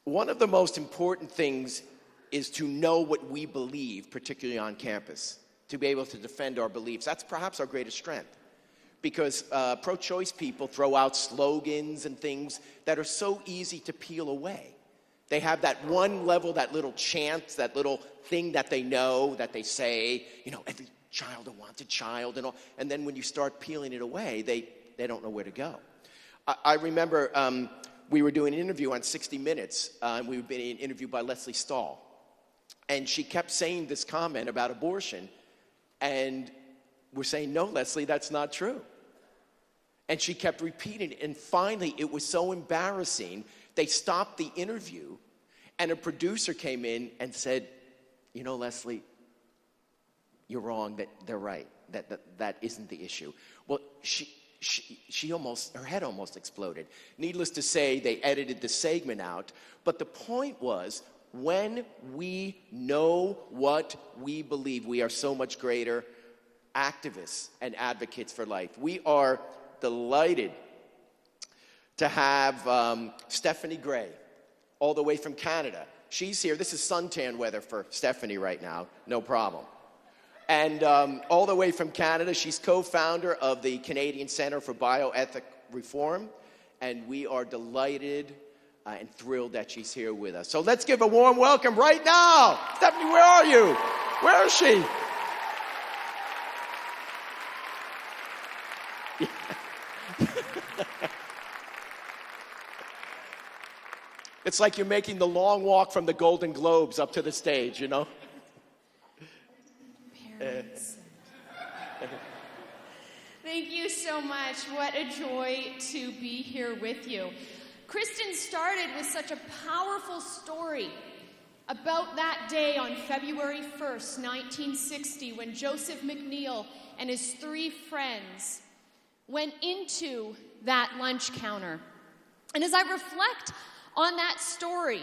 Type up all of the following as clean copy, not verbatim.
One of the most important things is to know what we believe, particularly on campus, to be able to defend our beliefs. That's perhaps our greatest strength, because pro-choice people throw out slogans and things that are so easy to peel away. They have that one level, that little chant, that little thing that they know, that they say, every child a wanted child and all. And then when you start peeling it away, they don't know where to go. I remember we were doing an interview on 60 Minutes, and we were being interviewed by Leslie Stahl. And she kept saying this comment about abortion, and we're saying, no, Leslie, that's not true. And she kept repeating it, and finally it was so embarrassing, they stopped the interview, and a producer came in and said, Leslie, you're wrong, that they're right, that isn't the issue. Well, she almost, her head almost exploded. Needless to say, they edited the segment out, but the point was, when we know what we believe, we are so much greater activists and advocates for life. We are delighted to have Stephanie Gray, all the way from Canada. She's here. This is suntan weather for Stephanie right now, no problem. And all the way from Canada, she's co-founder of the Canadian Centre for Bioethic Reform, and we are delighted and thrilled that she's here with us. So let's give a warm welcome right now. Stephanie, where are you? Where is she? It's like you're making the long walk from the Golden Globes up to the stage, Parents. Thank you so much. What a joy to be here with you. Kristen started with such a powerful story about that day on February 1st, 1960, when Joseph McNeil and his 3 friends went into that lunch counter. And as I reflect on that story,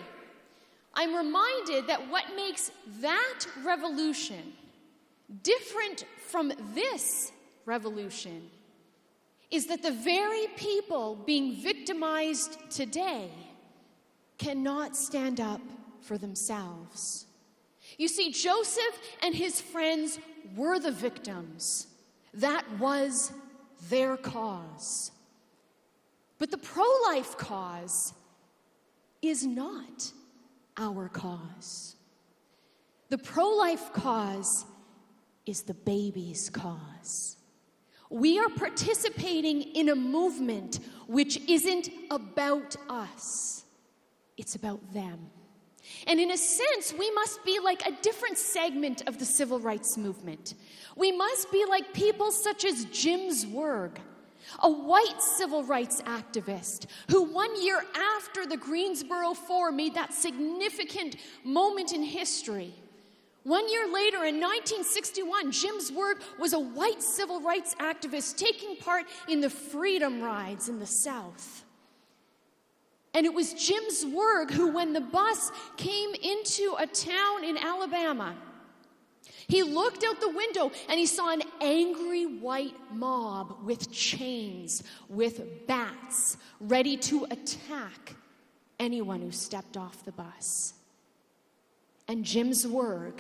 I'm reminded that what makes that revolution different from this revolution is that the very people being victimized today cannot stand up for themselves. You see, Joseph and his friends were the victims. That was their cause. But the pro-life cause is not our cause. The pro-life cause is the baby's cause. We are participating in a movement which isn't about us. It's about them. And in a sense, we must be like a different segment of the civil rights movement. We must be like people such as Jim Zwerg, a white civil rights activist who 1 year after the Greensboro Four made that significant moment in history, 1 year later, in 1961, Jim Zwerg was a white civil rights activist taking part in the freedom rides in the South. And it was Jim Zwerg who, when the bus came into a town in Alabama, he looked out the window and he saw an angry white mob with chains, with bats, ready to attack anyone who stepped off the bus. And Jim Zwerg,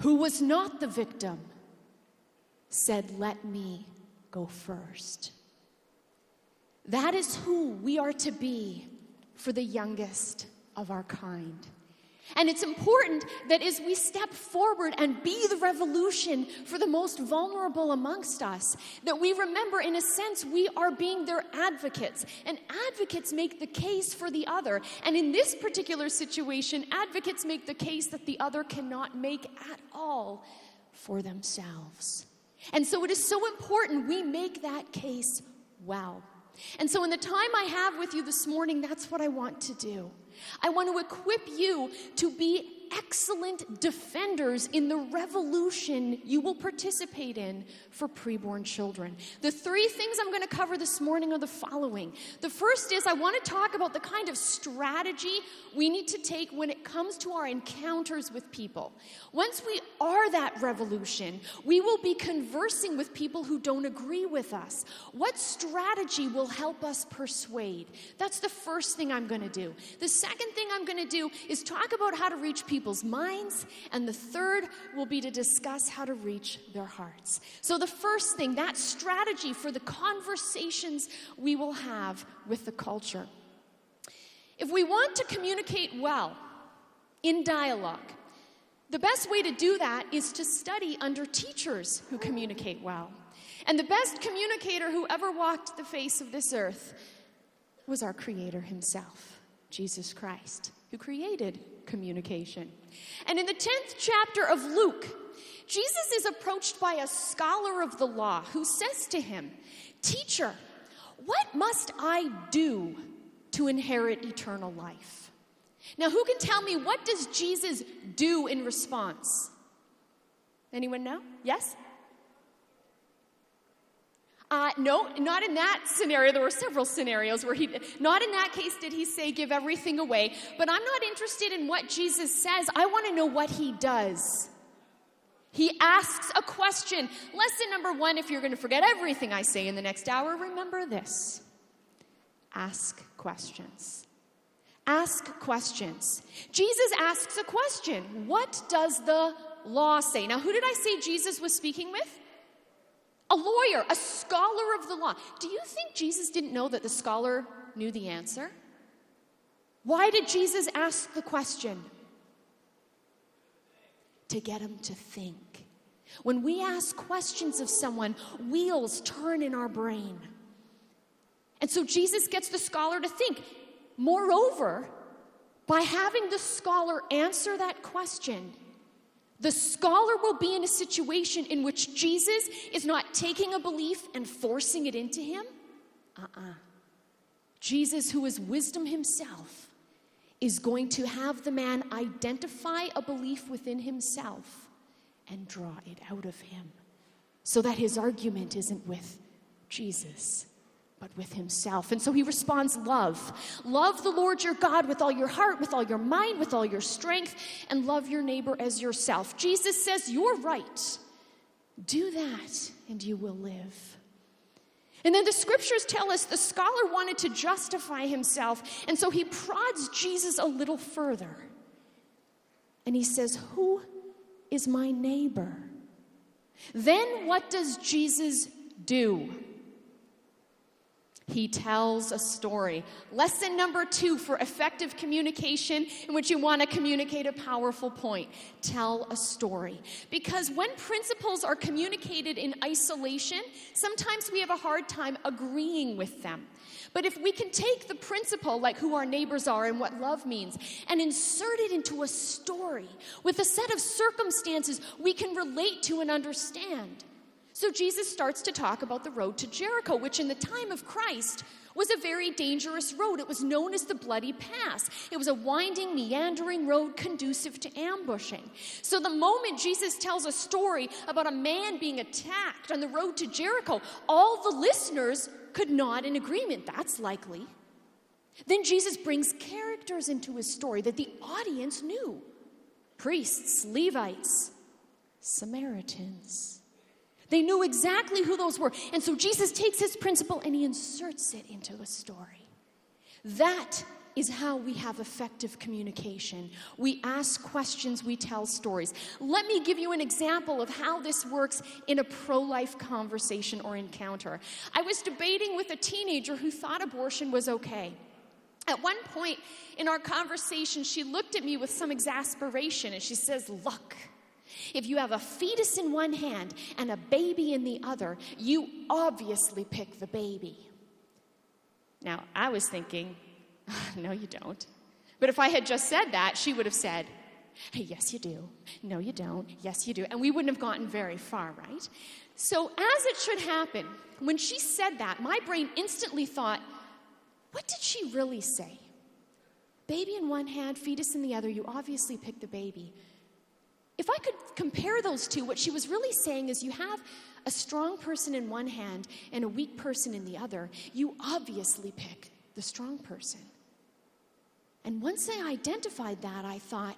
who was not the victim, said, "Let me go first." That is who we are to be for the youngest of our kind. And it's important that as we step forward and be the revolution for the most vulnerable amongst us, that we remember, in a sense, we are being their advocates. And advocates make the case for the other. And in this particular situation, advocates make the case that the other cannot make at all for themselves. And so it is so important we make that case well. And so in the time I have with you this morning, that's what I want to do. I want to equip you to be excellent defenders in the revolution you will participate in for preborn children. The three things I'm going to cover this morning are the following. The first is I want to talk about the kind of strategy we need to take when it comes to our encounters with people. Once we are that revolution, we will be conversing with people who don't agree with us. What strategy will help us persuade? That's the first thing I'm going to do. The second thing I'm going to do is talk about how to reach people's minds, and the third will be to discuss how to reach their hearts. So the first thing, that strategy for the conversations we will have with the culture. If we want to communicate well in dialogue, the best way to do that is to study under teachers who communicate well. And the best communicator who ever walked the face of this earth was our Creator himself, Jesus Christ, who created communication. And in the 10th chapter of Luke, Jesus is approached by a scholar of the law who says to him, "Teacher, what must I do to inherit eternal life?" Now, who can tell me, what does Jesus do in response? Anyone know? Yes? No, not in that scenario. There were several scenarios where not in that case did he say, give everything away. But I'm not interested in what Jesus says. I want to know what he does. He asks a question. Lesson number 1, if you're going to forget everything I say in the next hour, remember this. Ask questions. Ask questions. Jesus asks a question. What does the law say? Now, who did I say Jesus was speaking with? A lawyer, a scholar of the law. Do you think Jesus didn't know that the scholar knew the answer? Why did Jesus ask the question? To get him to think. When we ask questions of someone, wheels turn in our brain. And so Jesus gets the scholar to think. Moreover, by having the scholar answer that question, the scholar will be in a situation in which Jesus is not taking a belief and forcing it into him. Jesus, who is wisdom himself, is going to have the man identify a belief within himself and draw it out of him, so that his argument isn't with Jesus, but with himself. And so he responds, love. Love the Lord your God with all your heart, with all your mind, with all your strength, and love your neighbor as yourself. Jesus says, you're right. Do that, and you will live. And then the scriptures tell us the scholar wanted to justify himself, and so he prods Jesus a little further. And he says, who is my neighbor? Then what does Jesus do? He tells a story. Lesson number 2 for effective communication in which you want to communicate a powerful point. Tell a story. Because when principles are communicated in isolation, sometimes we have a hard time agreeing with them. But if we can take the principle, like who our neighbors are and what love means, and insert it into a story with a set of circumstances we can relate to and understand. So Jesus starts to talk about the road to Jericho, which in the time of Christ was a very dangerous road. It was known as the Bloody Pass. It was a winding, meandering road conducive to ambushing. So the moment Jesus tells a story about a man being attacked on the road to Jericho, all the listeners could nod in agreement. That's likely. Then Jesus brings characters into his story that the audience knew. Priests, Levites, Samaritans. They knew exactly who those were. And so Jesus takes his principle and he inserts it into a story. That is how we have effective communication. We ask questions, we tell stories. Let me give you an example of how this works in a pro-life conversation or encounter. I was debating with a teenager who thought abortion was okay. At one point in our conversation, she looked at me with some exasperation and she says, look, if you have a fetus in one hand and a baby in the other, you obviously pick the baby. Now, I was thinking, no, you don't. But if I had just said that, she would have said, hey, yes, you do. No, you don't. Yes, you do. And we wouldn't have gotten very far, right? So as it should happen, when she said that, my brain instantly thought, what did she really say? Baby in one hand, fetus in the other, you obviously pick the baby. If I could compare those two, what she was really saying is you have a strong person in one hand and a weak person in the other. You obviously pick the strong person. And once I identified that, I thought,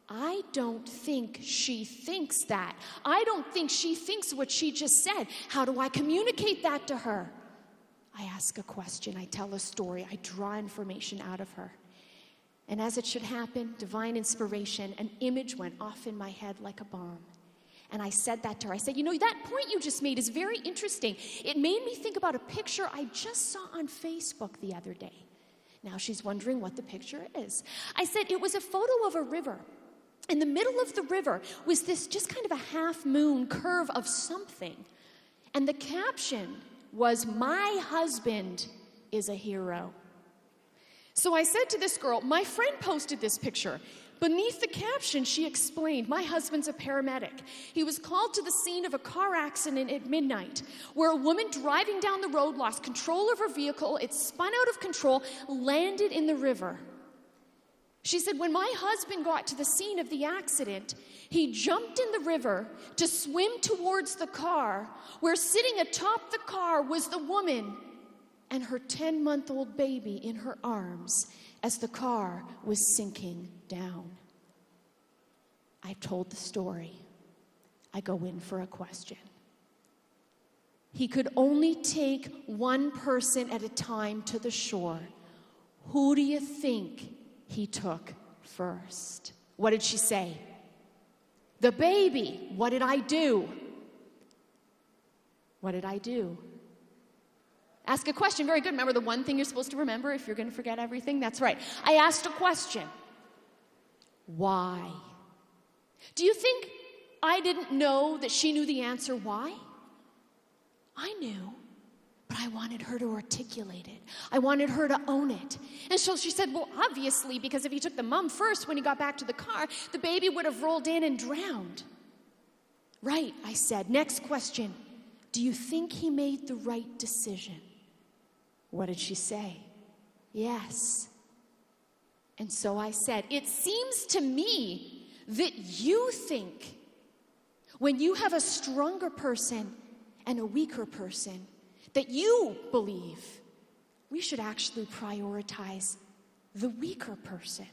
I don't think she thinks that. I don't think she thinks what she just said. How do I communicate that to her? I ask a question, I tell a story, I draw information out of her. And as it should happen, divine inspiration, an image went off in my head like a bomb. And I said that to her. I said, that point you just made is very interesting. It made me think about a picture I just saw on Facebook the other day. Now she's wondering what the picture is. I said, it was a photo of a river. In the middle of the river was this just kind of a half-moon curve of something. And the caption was, "My husband is a hero." So I said to this girl, my friend posted this picture. Beneath the caption, she explained, my husband's a paramedic. He was called to the scene of a car accident at midnight where a woman driving down the road lost control of her vehicle. It spun out of control, landed in the river. She said, when my husband got to the scene of the accident, he jumped in the river to swim towards the car, where sitting atop the car was the woman and her 10-month-old baby in her arms as the car was sinking down. I've told the story. I go in for a question. He could only take one person at a time to the shore. Who do you think he took first? What did she say? The baby. What did I do? What did I do? Ask a question. Very good. Remember the one thing you're supposed to remember if you're going to forget everything? That's right. I asked a question. Why? Do you think I didn't know that she knew the answer why? I knew, but I wanted her to articulate it. I wanted her to own it. And so she said, well, obviously, because if he took the mom first when he got back to the car, the baby would have rolled in and drowned. Right, I said. Next question. Do you think he made the right decision? What did she say? Yes. And so I said, it seems to me that you think when you have a stronger person and a weaker person, that you believe we should actually prioritize the weaker person.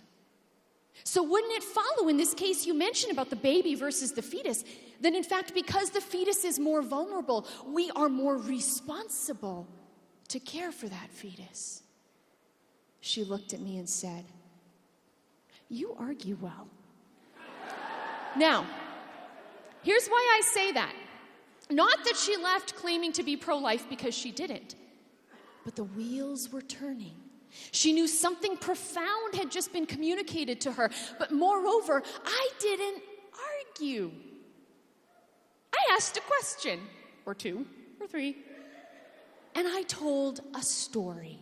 So wouldn't it follow in this case you mentioned about the baby versus the fetus, that in fact because the fetus is more vulnerable, we are more responsible to care for that fetus? She looked at me and said, you argue well. Now, here's why I say that. Not that she left claiming to be pro-life, because she didn't, but the wheels were turning. She knew something profound had just been communicated to her, but moreover, I didn't argue. I asked a question, or two, or three, and I told a story.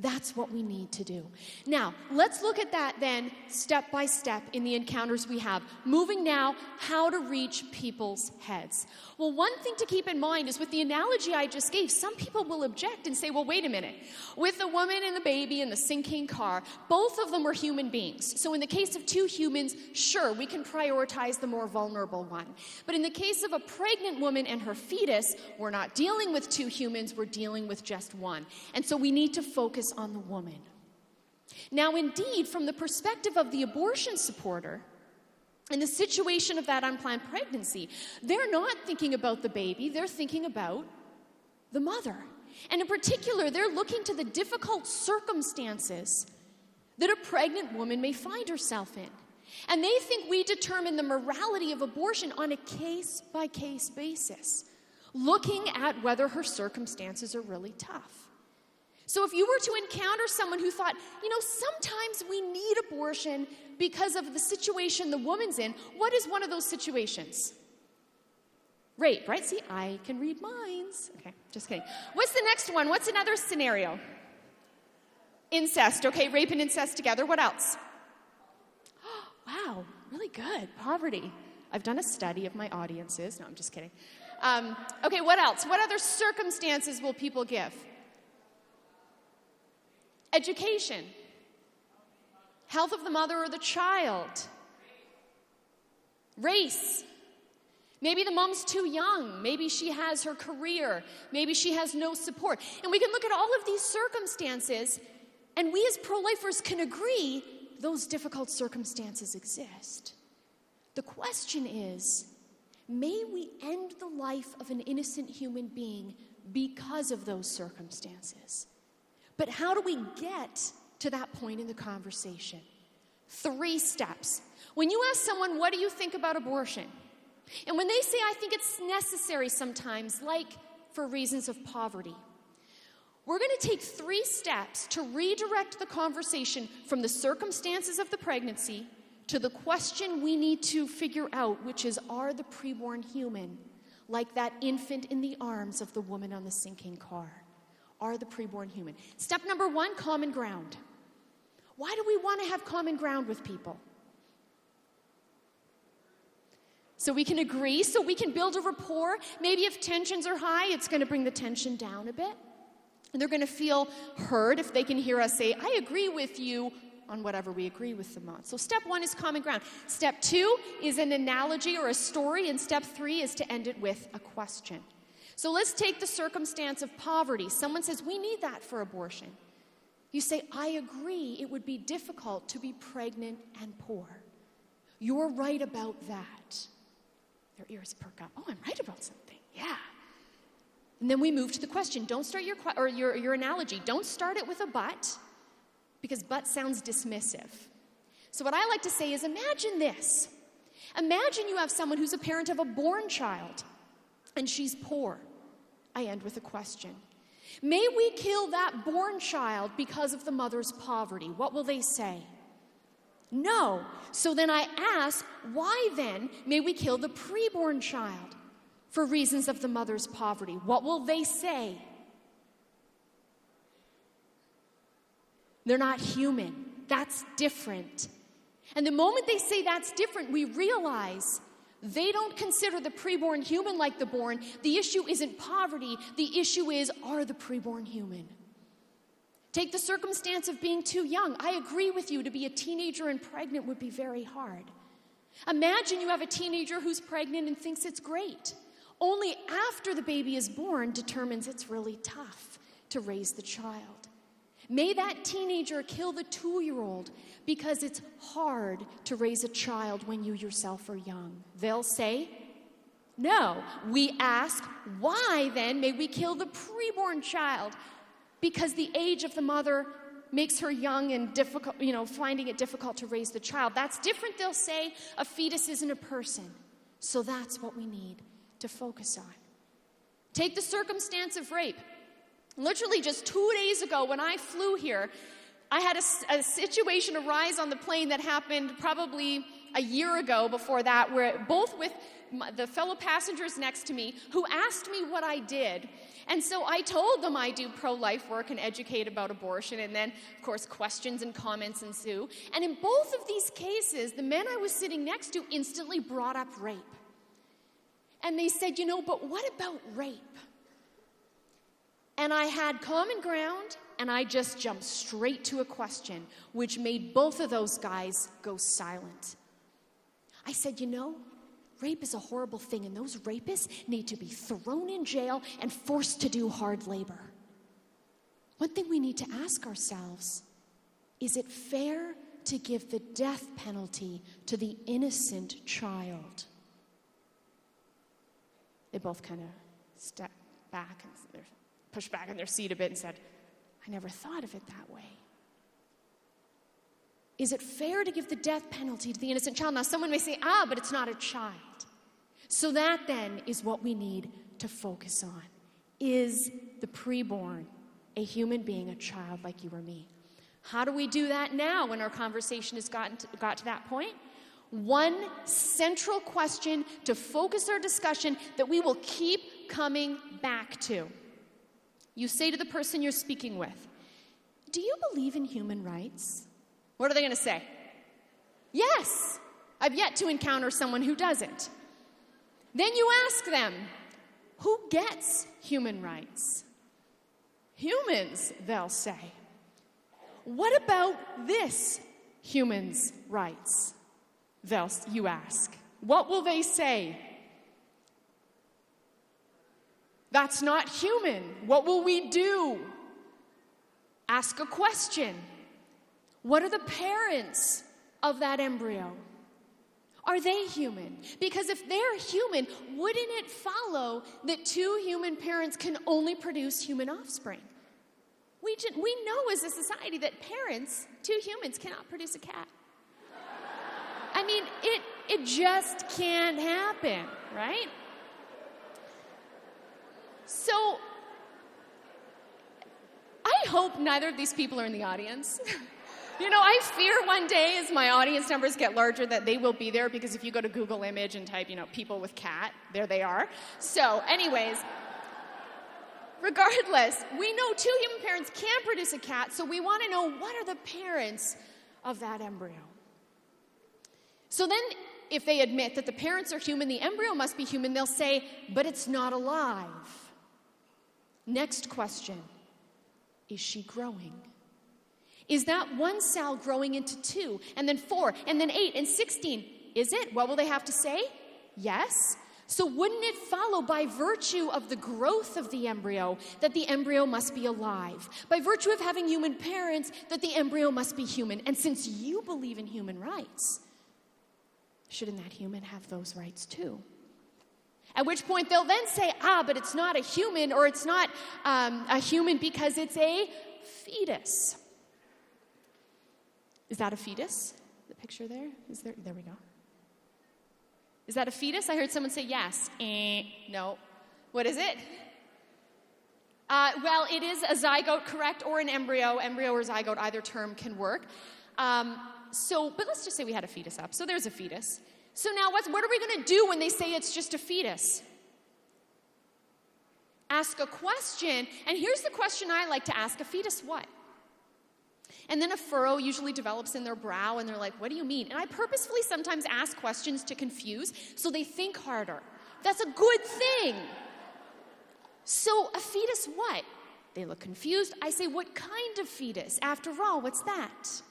That's what we need to do. Now, let's look at that then, step by step in the encounters we have. Moving now, how to reach people's heads. Well, one thing to keep in mind is with the analogy I just gave, some people will object and say, well, wait a minute. With the woman and the baby and the sinking car, both of them were human beings. So in the case of two humans, sure, we can prioritize the more vulnerable one. But in the case of a pregnant woman and her fetus, we're not dealing with two humans, we're dealing with just one. And so we need to focus on the woman. Now, indeed, from the perspective of the abortion supporter, in the situation of that unplanned pregnancy, they're not thinking about the baby, they're thinking about the mother. And in particular, they're looking to the difficult circumstances that a pregnant woman may find herself in. And they think we determine the morality of abortion on a case-by-case basis, looking at whether her circumstances are really tough. So if you were to encounter someone who thought, sometimes we need abortion because of the situation the woman's in, what is one of those situations? Rape, right? See, I can read minds. Okay, just kidding. What's the next one? What's another scenario? Incest. Okay, rape and incest together. What else? Wow, really good. Poverty. I've done a study of my audiences. No, I'm just kidding. Okay, what else? What other circumstances will people give? Education. Health of the mother or the child. Race. Maybe the mom's too young. Maybe she has her career. Maybe she has no support. And we can look at all of these circumstances, and we as pro-lifers can agree those difficult circumstances exist. The question is, may we end the life of an innocent human being because of those circumstances? But how do we get to that point in the conversation? 3 steps. When you ask someone, what do you think about abortion? And when they say, I think it's necessary sometimes, like for reasons of poverty, we're going to take 3 steps to redirect the conversation from the circumstances of the pregnancy to the question we need to figure out, which is, are the preborn human like that infant in the arms of the woman on the sinking car? Are the preborn human? Step number 1, common ground. Why do we want to have common ground with people? So we can agree, so we can build a rapport. Maybe if tensions are high, it's going to bring the tension down a bit. And they're going to feel heard if they can hear us say, I agree with you on whatever we agree with them on. So step 1 is common ground. Step 2 is an analogy or a story, and step 3 is to end it with a question. So let's take the circumstance of poverty. Someone says, we need that for abortion. You say, I agree, it would be difficult to be pregnant and poor. You're right about that. Their ears perk up. Oh, I'm right about something. Yeah. And then we move to the question. Don't start your analogy. Don't start it with a but, because but sounds dismissive. So what I like to say is, imagine this. Imagine you have someone who's a parent of a born child, and she's poor. I end with a question. May we kill that born child because of the mother's poverty? What will they say? No. So then I ask, why then may we kill the preborn child for reasons of the mother's poverty? What will they say? They're not human. That's different. And the moment they say that's different, we realize they don't consider the preborn human like the born. The issue isn't poverty. The issue is, are the preborn human? Take the circumstance of being too young. I agree with you, to be a teenager and pregnant would be very hard. Imagine you have a teenager who's pregnant and thinks it's great. Only after the baby is born determines it's really tough to raise the child. May that teenager kill the 2-year-old because it's hard to raise a child when you yourself are young. They'll say, no. We ask, why then may we kill the preborn child? Because the age of the mother makes her young and difficult, finding it difficult to raise the child. That's different, they'll say. A fetus isn't a person. So that's what we need to focus on. Take the circumstance of rape. Literally just 2 days ago when I flew here, I had a situation arise on the plane that happened probably a year ago before that, where both with the fellow passengers next to me who asked me what I did. And so I told them I do pro-life work and educate about abortion, and then, of course, questions and comments ensue. And in both of these cases, the men I was sitting next to instantly brought up rape. And they said, but what about rape? And I had common ground, and I just jumped straight to a question, which made both of those guys go silent. I said, rape is a horrible thing, and those rapists need to be thrown in jail and forced to do hard labor. One thing we need to ask ourselves, is it fair to give the death penalty to the innocent child? They both kind of stepped back and pushed back in their seat a bit and said, I never thought of it that way. Is it fair to give the death penalty to the innocent child? Now, someone may say, but it's not a child. So that then is what we need to focus on. Is the preborn a human being, a child like you or me? How do we do that now when our conversation has got to that point? One central question to focus our discussion that we will keep coming back to. You say to the person you're speaking with, do you believe in human rights? What are they going to say? Yes. I've yet to encounter someone who doesn't. Then you ask them, who gets human rights? Humans, they'll say. What about this? humans' rights? You ask. What will they say? That's not human. What will we do? Ask a question. What are the parents of that embryo? Are they human? Because if they're human, wouldn't it follow that two human parents can only produce human offspring? We know as a society that parents, two humans, cannot produce a cat. I mean, it just can't happen, right? So, I hope neither of these people are in the audience. You know, I fear one day as my audience numbers get larger that they will be there, because if you go to Google Image and type, people with cat, there they are. So, anyways, regardless, we know two human parents can produce a cat, so we want to know, what are the parents of that embryo? So then, if they admit that the parents are human, the embryo must be human, they'll say, but it's not alive. Next question, is she growing? Is that one cell growing into 2, and then 4, and then 8, and 16? Is it? What will they have to say? Yes. So wouldn't it follow, by virtue of the growth of the embryo, that the embryo must be alive? By virtue of having human parents, that the embryo must be human? And since you believe in human rights, shouldn't that human have those rights too? At which point they'll then say, but it's not a human, or it's not a human because it's a fetus. Is that a fetus? The picture there? There we go. Is that a fetus? I heard someone say yes. No. What is it? Well, it is a zygote, correct, or an embryo. Embryo or zygote, either term can work. But let's just say we had a fetus up. So there's a fetus. So now what are we going to do when they say it's just a fetus? Ask a question. And here's the question I like to ask: a fetus what? And then a furrow usually develops in their brow, and they're like, what do you mean? And I purposefully sometimes ask questions to confuse, so they think harder. That's a good thing. So a fetus what? They look confused. I say, what kind of fetus? After all, what's that?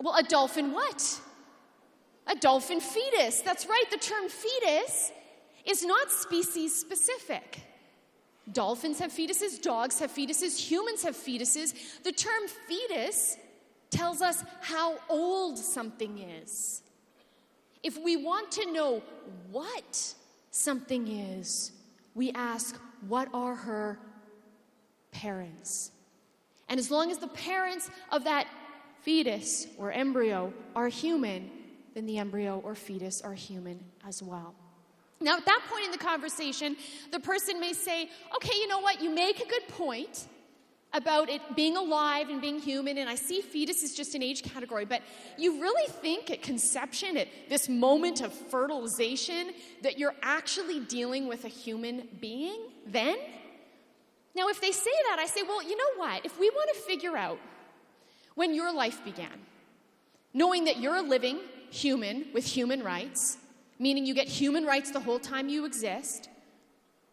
Well, a dolphin what? A dolphin fetus. That's right, the term fetus is not species specific. Dolphins have fetuses, dogs have fetuses, humans have fetuses. The term fetus tells us how old something is. If we want to know what something is, we ask, what are her parents? And as long as the parents of that fetus or embryo are human, then the embryo or fetus are human as well. Now, at that point in the conversation, the person may say, okay, you know what, you make a good point about it being alive and being human, and I see fetus is just an age category, but you really think at conception, at this moment of fertilization, that you're actually dealing with a human being then? Now, if they say that, I say, well, you know what, if we want to figure out when your life began, knowing that you're a living human with human rights, meaning you get human rights the whole time you exist,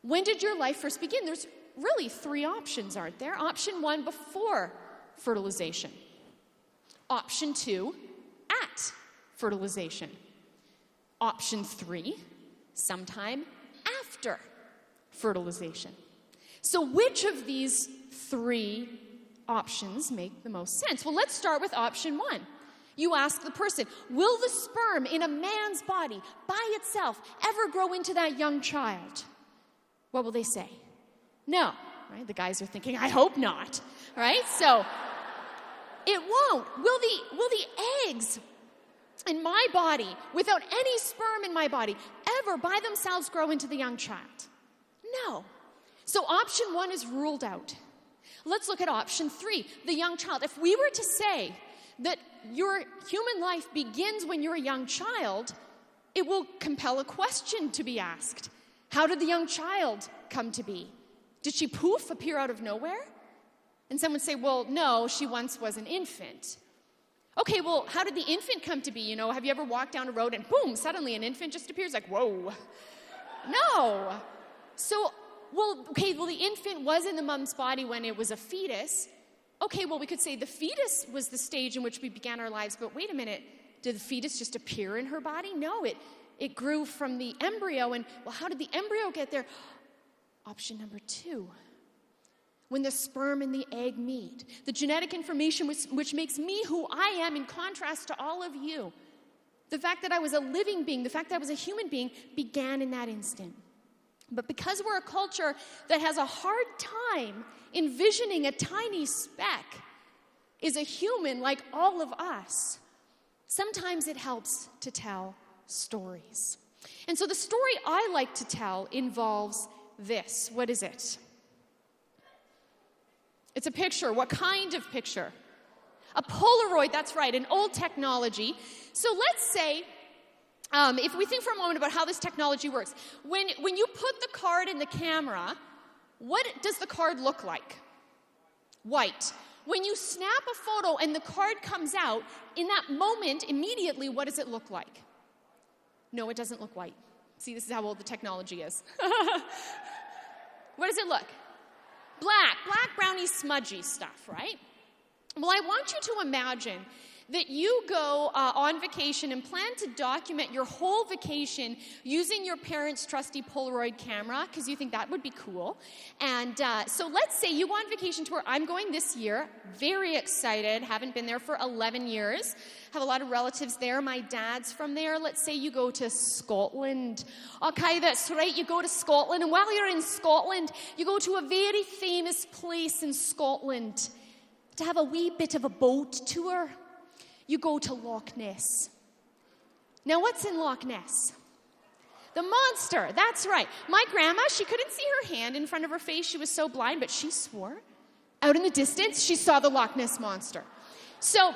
when did your life first begin? There's really 3 options, aren't there? Option 1, before fertilization. Option 2, at fertilization. Option 3, sometime after fertilization. So which of these 3 options make the most sense? Well, let's start with option 1. You ask the person, will the sperm in a man's body by itself ever grow into that young child? What will they say? No, right? The guys are thinking, I hope not, right? So it won't. Will the eggs in my body, without any sperm in my body, ever by themselves grow into the young child? No. So option 1 is ruled out. Let's look at option 3, the young child. If we were to say that your human life begins when you're a young child, it will compel a question to be asked. How did the young child come to be? Did she poof appear out of nowhere? And some would say, well, no, she once was an infant. Okay, well, how did the infant come to be? You know, have you ever walked down a road and boom, suddenly an infant just appears? Like, whoa. No. So, well, the infant was in the mom's body when it was a fetus. Okay, well, we could say the fetus was the stage in which we began our lives, but wait a minute, did the fetus just appear in her body? No, it grew from the embryo, and well, how did the embryo get there? Option number 2. When the sperm and the egg meet, the genetic information which makes me who I am in contrast to all of you, the fact that I was a living being, the fact that I was a human being, began in that instant. But because we're a culture that has a hard time envisioning a tiny speck is a human like all of us, sometimes it helps to tell stories. And so the story I like to tell involves this. What is it? It's a picture. What kind of picture? A Polaroid, that's right, an old technology. So let's say, if we think for a moment about how this technology works, when you put the card in the camera, what does the card look like? White. When you snap a photo and the card comes out, in that moment, immediately, what does it look like? No, it doesn't look white. See, this is how old the technology is. What does it look? Black, browny, smudgy stuff, right? Well, I want you to imagine that you go on vacation and plan to document your whole vacation using your parents' trusty Polaroid camera, because you think that would be cool. And so let's say you go on vacation to where I'm going this year. Very excited. Haven't been there for 11 years. Have a lot of relatives there. My dad's from there. Let's say you go to Scotland. Okay, that's right. You go to Scotland. And while you're in Scotland, you go to a very famous place in Scotland to have a wee bit of a boat tour. You go to Loch Ness. Now, what's in Loch Ness? The monster. That's right. My grandma, she couldn't see her hand in front of her face. She was so blind, but she swore. Out in the distance, she saw the Loch Ness monster. So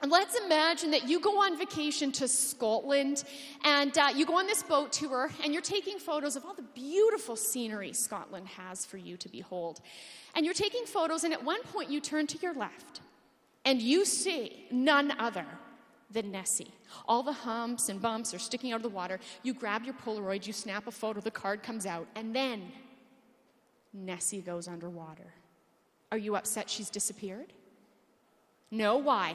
let's imagine that you go on vacation to Scotland, and you go on this boat tour, and you're taking photos of all the beautiful scenery Scotland has for you to behold. And you're taking photos, and at one point you turn to your left, and you see none other than Nessie. All the humps and bumps are sticking out of the water. You grab your Polaroid, you snap a photo, the card comes out, and then Nessie goes underwater. Are you upset she's disappeared? No, why?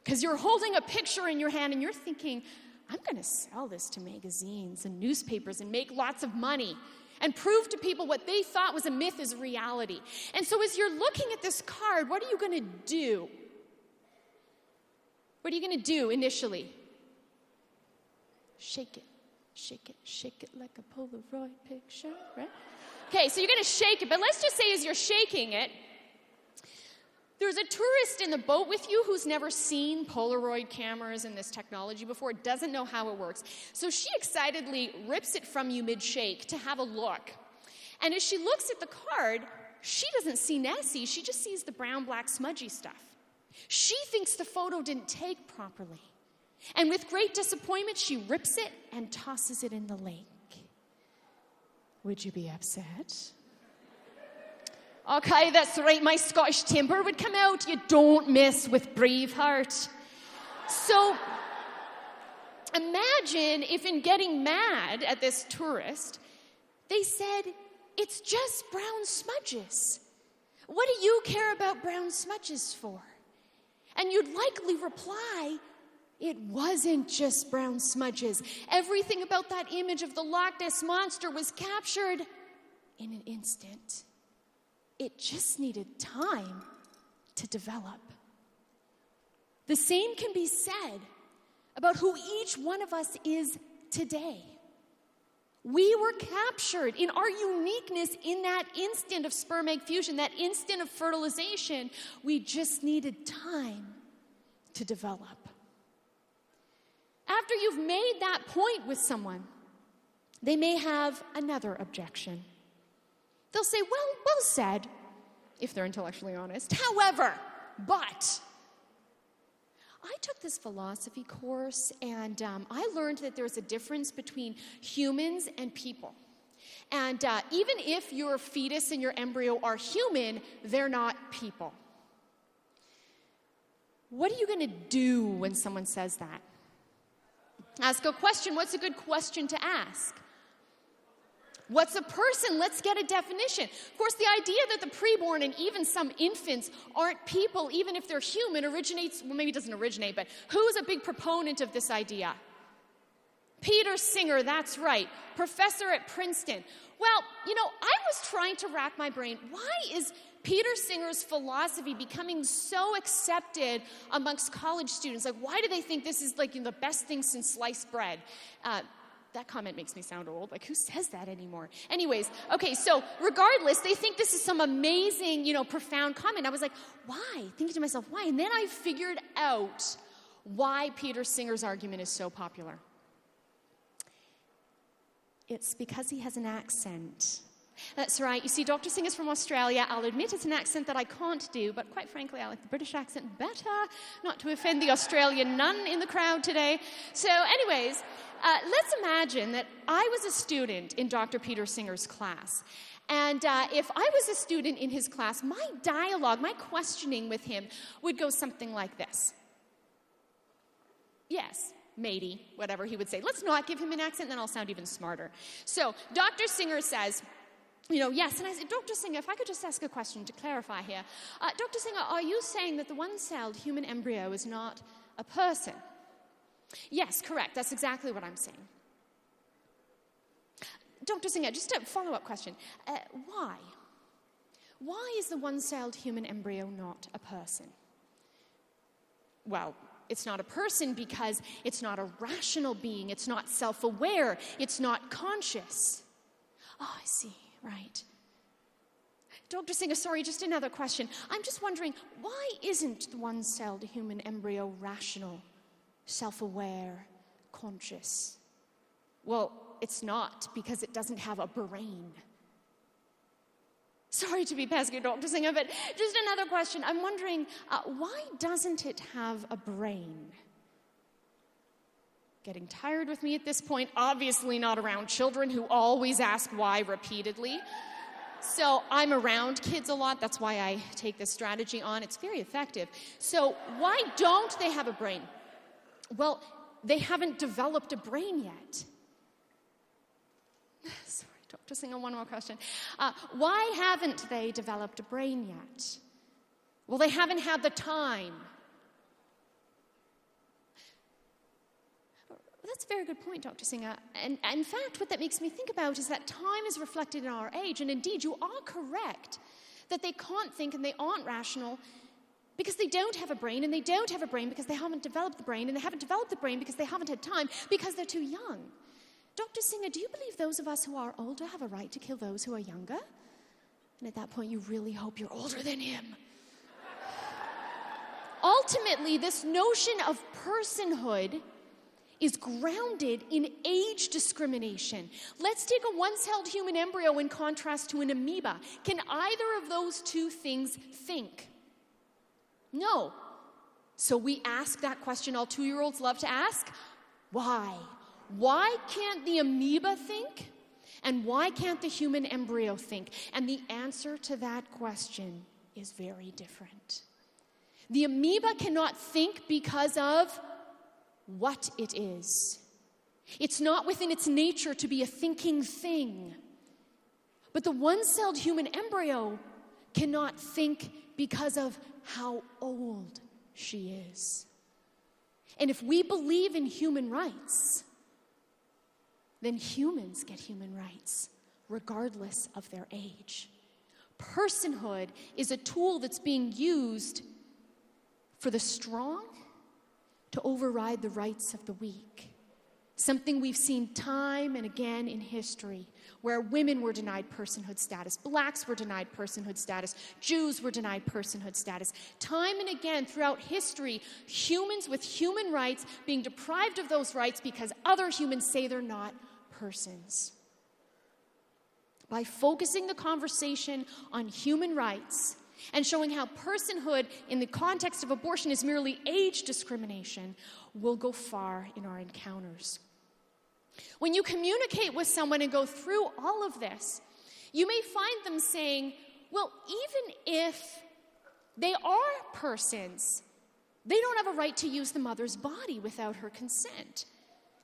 Because you're holding a picture in your hand and you're thinking, I'm going to sell this to magazines and newspapers and make lots of money and prove to people what they thought was a myth is reality. And so as you're looking at this card, what are you going to do? What are you going to do initially? Shake it, shake it, shake it like a Polaroid picture, right? Okay, so you're going to shake it, but let's just say as you're shaking it, there's a tourist in the boat with you who's never seen Polaroid cameras and this technology before, doesn't know how it works. So she excitedly rips it from you mid-shake to have a look. And as she looks at the card, she doesn't see Nessie, she just sees the brown, black, smudgy stuff. She thinks the photo didn't take properly. And with great disappointment, she rips it and tosses it in the lake. Would you be upset? Okay, that's right, my Scottish temper would come out. You don't mess with Braveheart. So, imagine if in getting mad at this tourist, they said, it's just brown smudges. What do you care about brown smudges for? And you'd likely reply, it wasn't just brown smudges. Everything about that image of the Loch Ness monster was captured in an instant. It just needed time to develop. The same can be said about who each one of us is today. We were captured in our uniqueness in that instant of sperm-egg fusion, that instant of fertilization. We just needed time to develop. After you've made that point with someone, they may have another objection. They'll say, well said, if they're intellectually honest. However, but I took this philosophy course, and I learned that there's a difference between humans and people. And even if your fetus and your embryo are human, they're not people. What are you going to do when someone says that? Ask a question. What's a good question to ask? What's a person? Let's get a definition. Of course, the idea that the preborn and even some infants aren't people, even if they're human, originates, well, maybe it doesn't originate, but who's a big proponent of this idea? Peter Singer, that's right, professor at Princeton. Well, I was trying to rack my brain. Why is Peter Singer's philosophy becoming so accepted amongst college students? Like, why do they think this is like the best thing since sliced bread? That comment makes me sound old. Like, who says that anymore? Anyways, okay, so regardless, they think this is some amazing, profound comment. I was like, why? Thinking to myself, why? And then I figured out why Peter Singer's argument is so popular. It's because he has an accent. That's right. You see, Dr. Singer's from Australia. I'll admit it's an accent that I can't do, but quite frankly, I like the British accent better, not to offend the Australian nun in the crowd today. So anyways, let's imagine that I was a student in Dr. Peter Singer's class. And if I was a student in his class, my dialogue, my questioning with him would go something like this. Yes, matey, whatever he would say. Let's not give him an accent, then I'll sound even smarter. So Dr. Singer says, yes. And I said, Dr. Singer, if I could just ask a question to clarify here. Dr. Singer, are you saying that the one-celled human embryo is not a person? Yes, correct. That's exactly what I'm saying. Dr. Singer, just a follow-up question. Why? Why is the one-celled human embryo not a person? Well, it's not a person because it's not a rational being. It's not self-aware. It's not conscious. Oh, I see. Right. Dr. Singer, sorry, just another question. I'm just wondering, why isn't the one-celled human embryo rational, self-aware, conscious? Well, it's not because it doesn't have a brain. Sorry to be pesky, Dr. Singer, but just another question. I'm wondering, why doesn't it have a brain? Getting tired with me at this point, obviously not around children who always ask why repeatedly. So I'm around kids a lot. That's why I take this strategy on. It's very effective. So why don't they have a brain? Well, they haven't developed a brain yet. Sorry, Dr. Singer, one more question. Why haven't they developed a brain yet? Well, they haven't had the time. That's a very good point, Dr. Singer. And in fact, what that makes me think about is that time is reflected in our age. And indeed, you are correct that they can't think and they aren't rational because they don't have a brain, and they don't have a brain because they haven't developed the brain, and they haven't developed the brain because they haven't had time because they're too young. Dr. Singer, do you believe those of us who are older have a right to kill those who are younger? And at that point, you really hope you're older than him. Ultimately, this notion of personhood is grounded in age discrimination. Let's take a one-celled human embryo in contrast to an amoeba. Can either of those two things think? No. So we ask that question all 2-year-olds love to ask. Why? Why can't the amoeba think? And why can't the human embryo think? And the answer to that question is very different. The amoeba cannot think because of what it is. It's not within its nature to be a thinking thing. But the one-celled human embryo cannot think because of how old she is. And if we believe in human rights, then humans get human rights, regardless of their age. Personhood is a tool that's being used for the strong to override the rights of the weak. Something we've seen time and again in history, where women were denied personhood status, blacks were denied personhood status, Jews were denied personhood status. Time and again throughout history, humans with human rights being deprived of those rights because other humans say they're not persons. By focusing the conversation on human rights and showing how personhood in the context of abortion is merely age discrimination, we'll go far in our encounters. When you communicate with someone and go through all of this, you may find them saying, well, even if they are persons, they don't have a right to use the mother's body without her consent.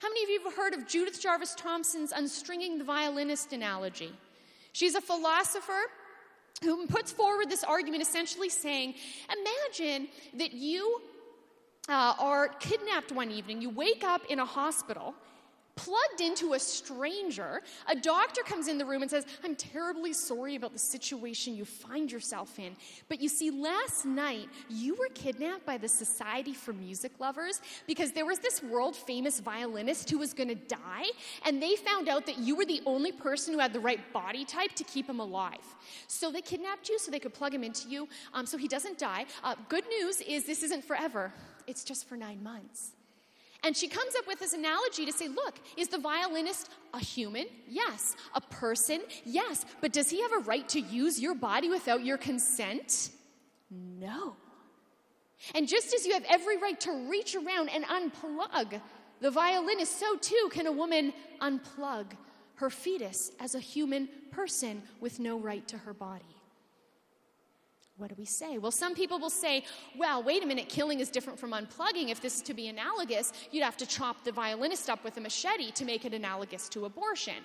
How many of you have heard of Judith Jarvis Thompson's unstringing the violinist analogy? She's a philosopher who puts forward this argument essentially saying, imagine that you are kidnapped one evening. You wake up in a hospital, plugged into a stranger. A doctor comes in the room and says, I'm terribly sorry about the situation you find yourself in. But you see, last night, you were kidnapped by the Society for Music Lovers because there was this world-famous violinist who was going to die, and they found out that you were the only person who had the right body type to keep him alive. So they kidnapped you so they could plug him into you so he doesn't die. Good news is this isn't forever. It's just for 9 months. And she comes up with this analogy to say, look, is the violinist a human? Yes. A person? Yes. But does he have a right to use your body without your consent? No. And just as you have every right to reach around and unplug the violinist, so too can a woman unplug her fetus as a human person with no right to her body. What do we say? Well, some people will say, well, wait a minute, killing is different from unplugging. If this is to be analogous, you'd have to chop the violinist up with a machete to make it analogous to abortion.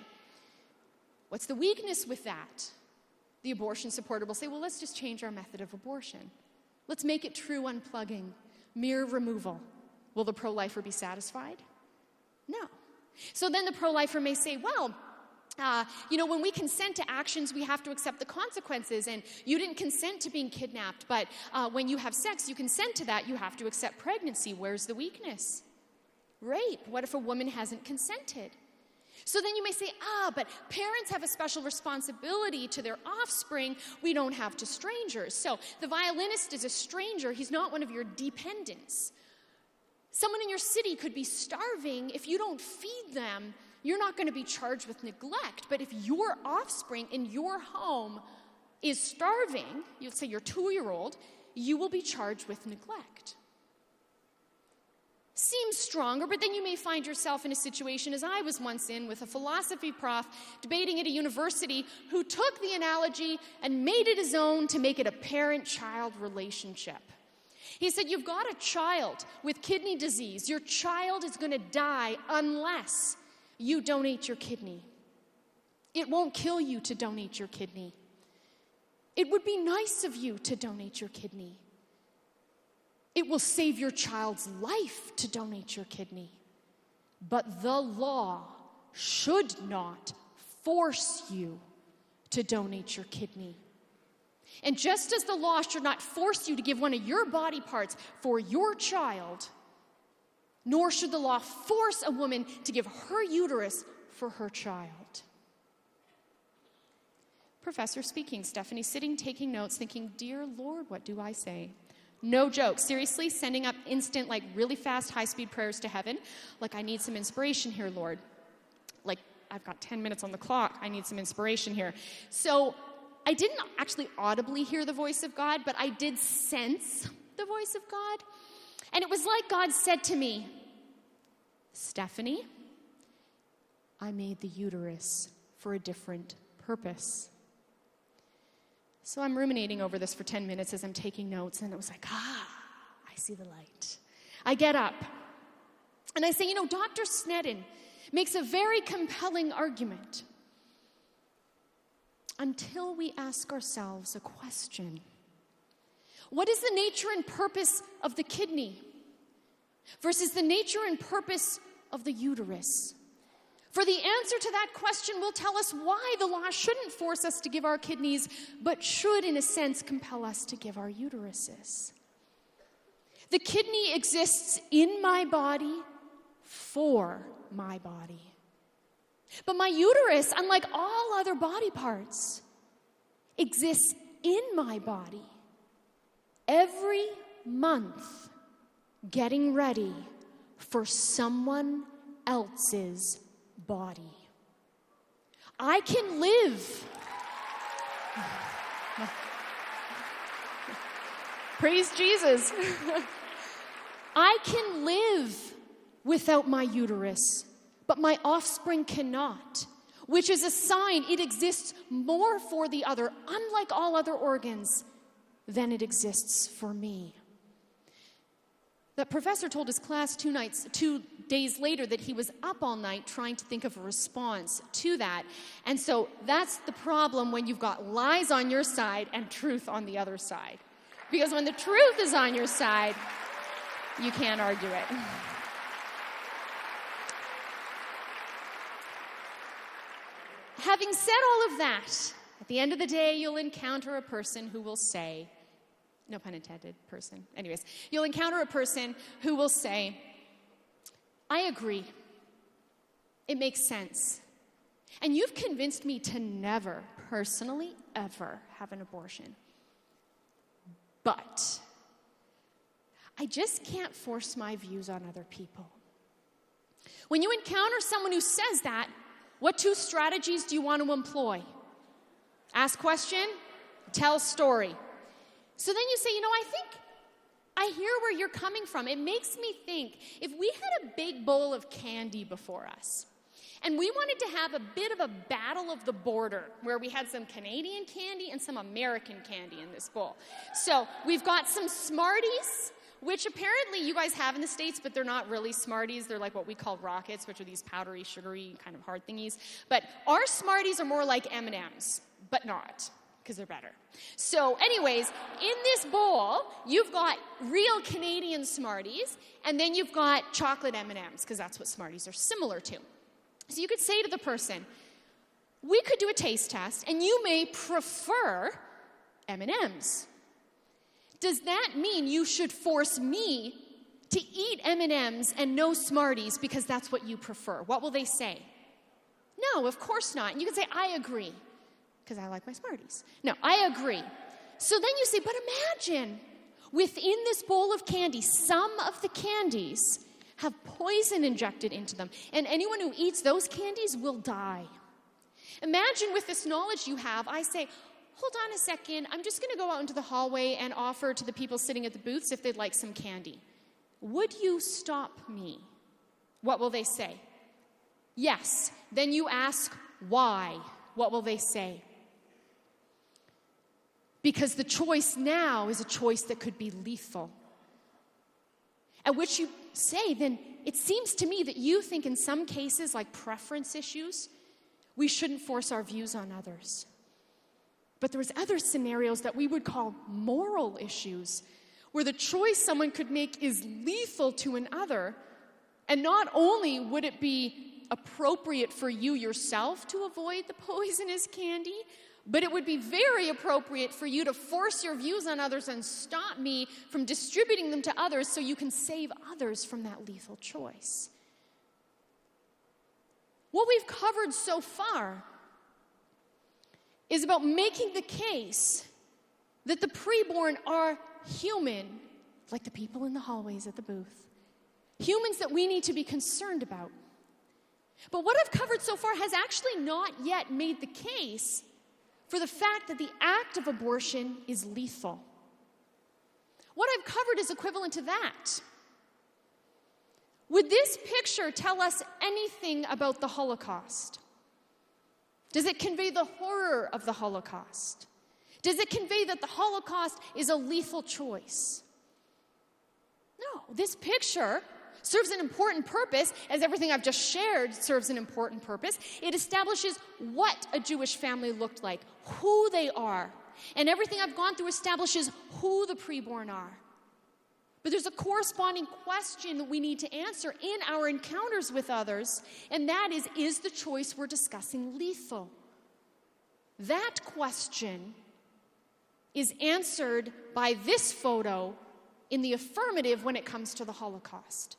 What's the weakness with that? The abortion supporter will say, well, let's just change our method of abortion. Let's make it true unplugging, mere removal. Will the pro-lifer be satisfied? No. So then the pro-lifer may say, well, when we consent to actions, we have to accept the consequences. And you didn't consent to being kidnapped, but when you have sex, you consent to that. You have to accept pregnancy. Where's the weakness? Rape. What if a woman hasn't consented? So then you may say, but parents have a special responsibility to their offspring. We don't have to strangers. So the violinist is a stranger. He's not one of your dependents. Someone in your city could be starving. If you don't feed them, you're not going to be charged with neglect. But if your offspring in your home is starving, you'll say your 2-year-old, you will be charged with neglect. Seems stronger, but then you may find yourself in a situation, as I was once in, with a philosophy prof debating at a university who took the analogy and made it his own to make it a parent-child relationship. He said, you've got a child with kidney disease. Your child is going to die unless you donate your kidney. It won't kill you to donate your kidney. It would be nice of you to donate your kidney. It will save your child's life to donate your kidney. But the law should not force you to donate your kidney. And just as the law should not force you to give one of your body parts for your child, nor should the law force a woman to give her uterus for her child. Professor speaking, Stephanie sitting, taking notes, thinking, dear Lord, what do I say? No joke. Seriously, sending up instant, really fast, high-speed prayers to heaven. I need some inspiration here, Lord. I've got 10 minutes on the clock. I need some inspiration here. So I didn't actually audibly hear the voice of God, but I did sense the voice of God. And it was like God said to me, Stephanie, I made the uterus for a different purpose. So I'm ruminating over this for 10 minutes as I'm taking notes, and it was like, I see the light. I get up, and I say, Dr. Snedden makes a very compelling argument until we ask ourselves a question. What is the nature and purpose of the kidney versus the nature and purpose of the uterus? For the answer to that question will tell us why the law shouldn't force us to give our kidneys, but should, in a sense, compel us to give our uteruses. The kidney exists in my body for my body. But my uterus, unlike all other body parts, exists in my body every month, getting ready for someone else's body. I can live. Praise Jesus. I can live without my uterus, but my offspring cannot, which is a sign it exists more for the other, unlike all other organs, than it exists for me. That professor told his class 2 days later that he was up all night trying to think of a response to that. And so that's the problem when you've got lies on your side and truth on the other side. Because when the truth is on your side, you can't argue it. Having said all of that, at the end of the day, you'll encounter a person who will say, no pun intended, person. Anyways, you'll encounter a person who will say, I agree. It makes sense. And you've convinced me to never, personally, ever have an abortion. But I just can't force my views on other people. When you encounter someone who says that, what 2 strategies do you want to employ? Ask question, tell story. So then you say, I think I hear where you're coming from. It makes me think, if we had a big bowl of candy before us, and we wanted to have a bit of a battle of the border, where we had some Canadian candy and some American candy in this bowl. So we've got some Smarties, which apparently you guys have in the States, but they're not really Smarties. They're like what we call Rockets, which are these powdery, sugary, kind of hard thingies. But our Smarties are more like M&Ms, but not, because they're better. So anyways, in this bowl, you've got real Canadian Smarties, and then you've got chocolate M&Ms, because that's what Smarties are similar to. So you could say to the person, we could do a taste test, and you may prefer M&Ms. Does that mean you should force me to eat M&Ms and no Smarties because that's what you prefer? What will they say? No, of course not. And you can say, I agree, because I like my Smarties. No, I agree. So then you say, but imagine, within this bowl of candy, some of the candies have poison injected into them, and anyone who eats those candies will die. Imagine with this knowledge you have, I say, hold on a second, I'm just going to go out into the hallway and offer to the people sitting at the booths if they'd like some candy. Would you stop me? What will they say? Yes. Then you ask, why? What will they say? Because the choice now is a choice that could be lethal. At which you say, then it seems to me that you think in some cases, like preference issues, we shouldn't force our views on others. But there's other scenarios that we would call moral issues, where the choice someone could make is lethal to another, and not only would it be appropriate for you yourself to avoid the poisonous candy, but it would be very appropriate for you to force your views on others and stop me from distributing them to others so you can save others from that lethal choice. What we've covered so far is about making the case that the preborn are human, like the people in the hallways at the booth. Humans that we need to be concerned about. But what I've covered so far has actually not yet made the case for the fact that the act of abortion is lethal. What I've covered is equivalent to that. Would this picture tell us anything about the Holocaust? Does it convey the horror of the Holocaust? Does it convey that the Holocaust is a lethal choice? No, this picture serves an important purpose, as everything I've just shared serves an important purpose. It establishes what a Jewish family looked like, who they are, and everything I've gone through establishes who the preborn are. But there's a corresponding question that we need to answer in our encounters with others, and that is the choice we're discussing lethal? That question is answered by this photo in the affirmative when it comes to the Holocaust.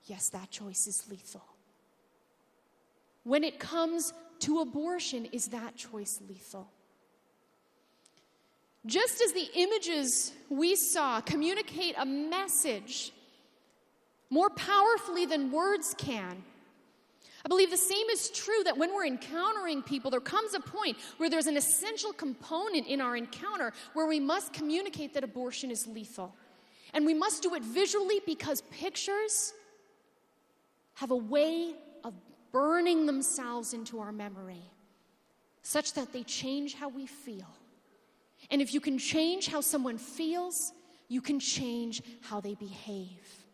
Yes, that choice is lethal. When it comes to abortion, is that choice lethal? Just as the images we saw communicate a message more powerfully than words can, I believe the same is true that when we're encountering people, there comes a point where there's an essential component in our encounter where we must communicate that abortion is lethal. And we must do it visually because pictures have a way of burning themselves into our memory such that they change how we feel. And if you can change how someone feels, you can change how they behave.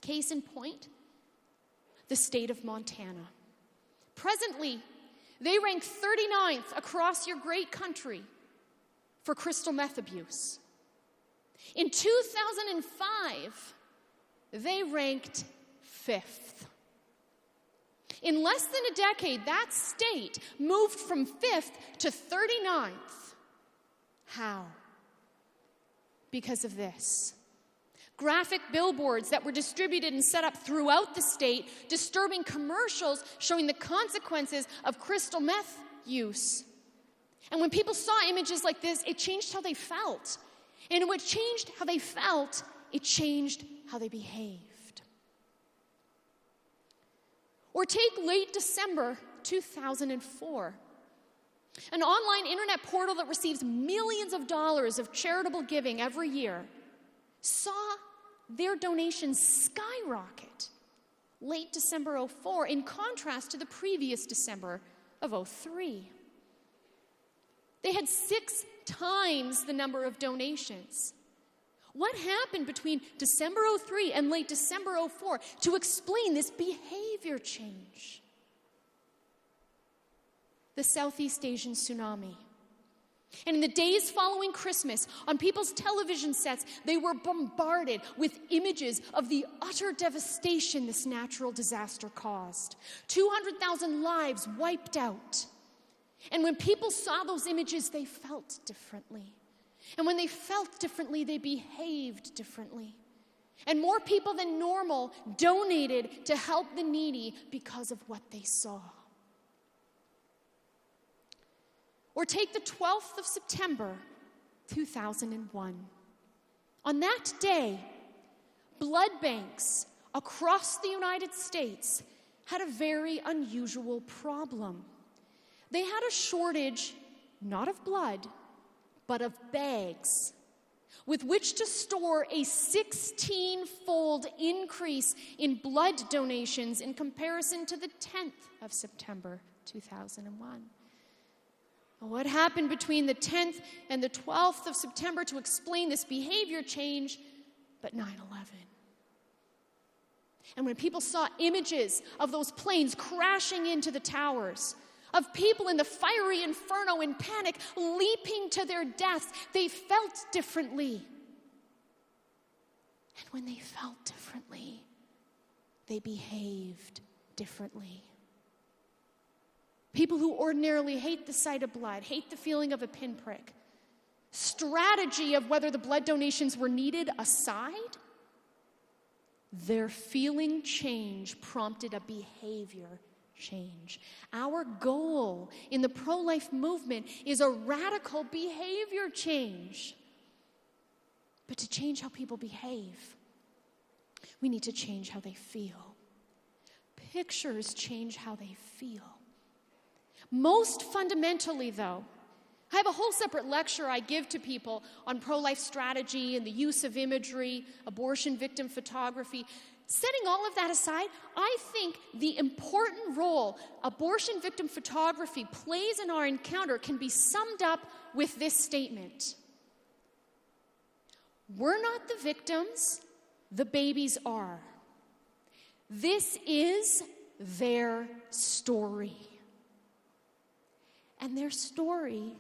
Case in point, the state of Montana. Presently, they rank 39th across your great country for crystal meth abuse. In 2005, they ranked 5th. In less than a decade, that state moved from 5th to 39th. How? Because of this. Graphic billboards that were distributed and set up throughout the state, disturbing commercials showing the consequences of crystal meth use. And when people saw images like this, it changed how they felt. And when it changed how they felt, it changed how they behaved. Or take late December 2004. An online internet portal that receives millions of dollars of charitable giving every year saw their donations skyrocket late December 04 in contrast to the previous December of 03. They had 6 times the number of donations. What happened between December 03 and late December 04 to explain this behavior change? The Southeast Asian tsunami. And in the days following Christmas, on people's television sets, they were bombarded with images of the utter devastation this natural disaster caused. 200,000 lives wiped out. And when people saw those images, they felt differently. And when they felt differently, they behaved differently. And more people than normal donated to help the needy because of what they saw. Or take the 12th of September, 2001. On that day, blood banks across the United States had a very unusual problem. They had a shortage, not of blood, but of bags, with which to store a 16-fold increase in blood donations in comparison to the 10th of September, 2001. What happened between the 10th and the 12th of September to explain this behavior change but 9/11? And when people saw images of those planes crashing into the towers, of people in the fiery inferno in panic leaping to their deaths, they felt differently. And when they felt differently, they behaved differently. People who ordinarily hate the sight of blood, hate the feeling of a pinprick, strategy of whether the blood donations were needed aside, their feeling change prompted a behavior change. Our goal in the pro-life movement is a radical behavior change. But to change how people behave, we need to change how they feel. Pictures change how they feel. Most fundamentally, though, I have a whole separate lecture I give to people on pro-life strategy and the use of imagery, abortion victim photography. Setting all of that aside, I think the important role abortion victim photography plays in our encounter can be summed up with this statement. We're not the victims, the babies are. This is their story. And their story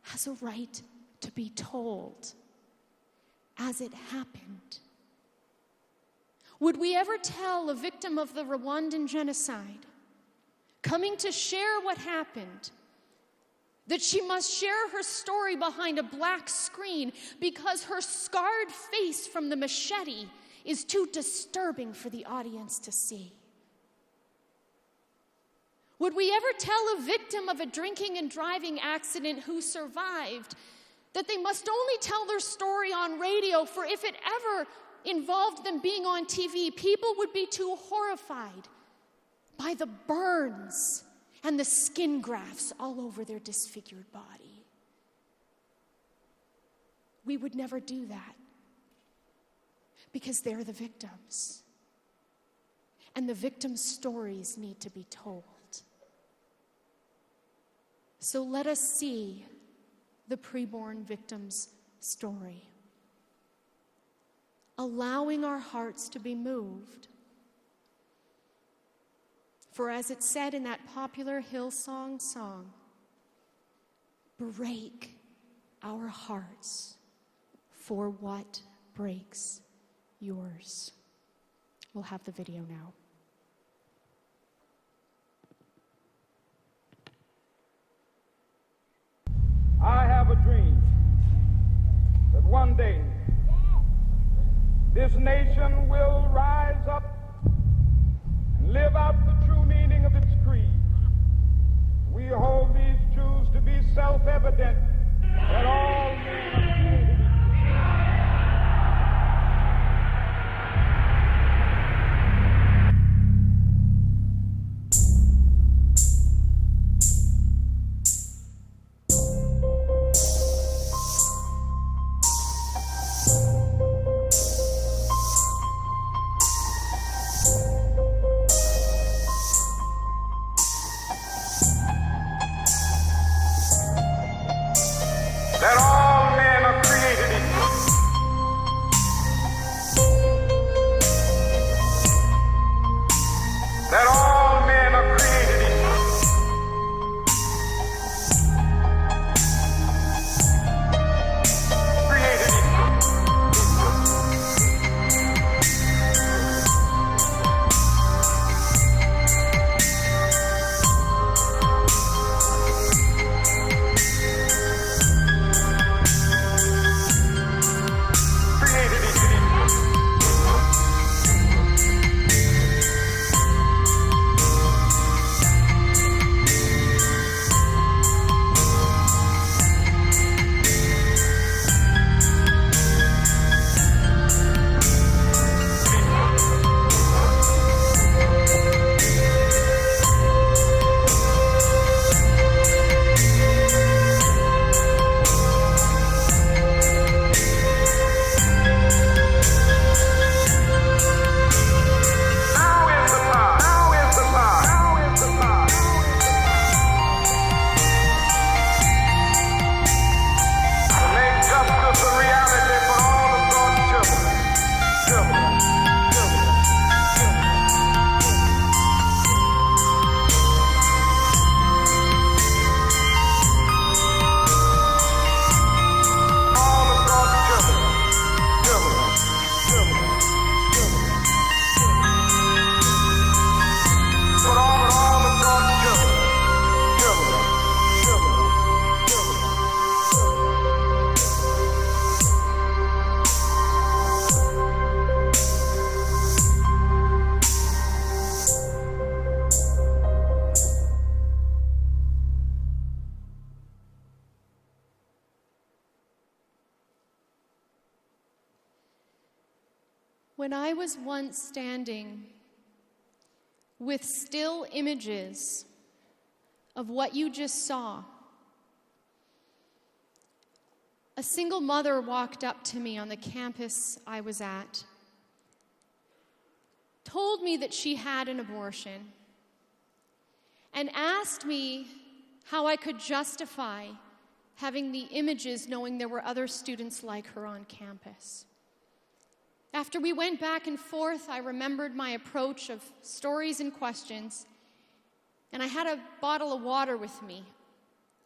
has a right to be told as it happened. Would we ever tell a victim of the Rwandan genocide, coming to share what happened, that she must share her story behind a black screen because her scarred face from the machete is too disturbing for the audience to see? Would we ever tell a victim of a drinking and driving accident who survived that they must only tell their story on radio, for if it ever involved them being on TV, people would be too horrified by the burns and the skin grafts all over their disfigured body? We would never do that because they're the victims. And the victims' stories need to be told. So let us see the preborn victim's story. allowing our hearts to be moved. For as it said in that popular Hillsong song, break our hearts for what breaks yours. We'll have the video now. I have a dream that one day this nation will rise up and live out the true meaning of its creed. We hold these truths to be self-evident, that all men are created equal. That all men are created equal. That all men are created equal. Created When I was once standing with still images of what you just saw, a single mother walked up to me on the campus I was at, told me that she had an abortion, and asked me how I could justify having the images knowing there were other students like her on campus. After we went back and forth, I remembered my approach of stories and questions, and I had a bottle of water with me.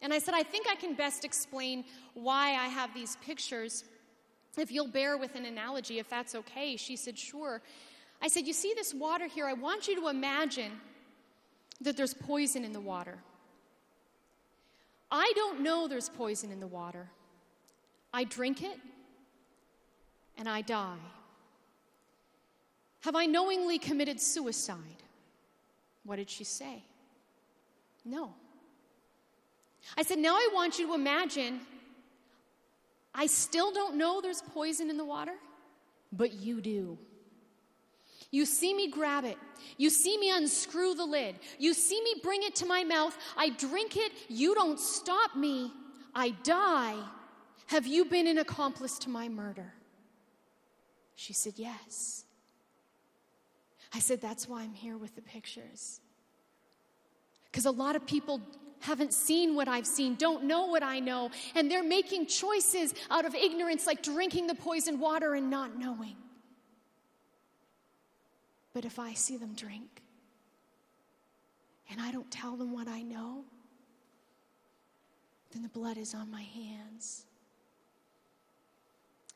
And I said, I think I can best explain why I have these pictures, if you'll bear with an analogy, if that's okay. She said, sure. I said, you see this water here? I want you to imagine that there's poison in the water. I don't know there's poison in the water. I drink it, and I die. Have I knowingly committed suicide? What did she say? No. I said, now I want you to imagine, I still don't know there's poison in the water, but you do. You see me grab it. You see me unscrew the lid. You see me bring it to my mouth. I drink it. You don't stop me. I die. Have you been an accomplice to my murder? She said, yes. I said, that's why I'm here with the pictures. Because a lot of people haven't seen what I've seen, don't know what I know, and they're making choices out of ignorance, like drinking the poisoned water and not knowing. But if I see them drink, and I don't tell them what I know, then the blood is on my hands.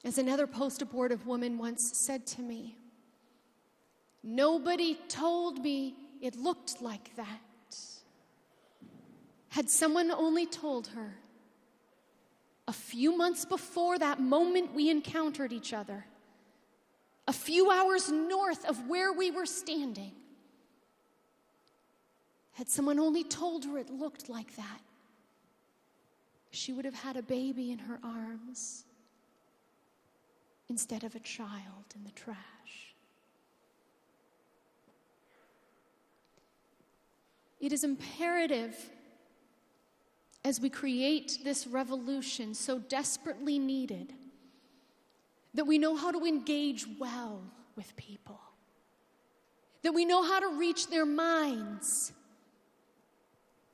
As another post-abortive woman once said to me, nobody told me it looked like that. Had someone only told her a few months before that moment we encountered each other, a few hours north of where we were standing, had someone only told her it looked like that, she would have had a baby in her arms instead of a child in the trash. It is imperative, as we create this revolution so desperately needed, that we know how to engage well with people, that we know how to reach their minds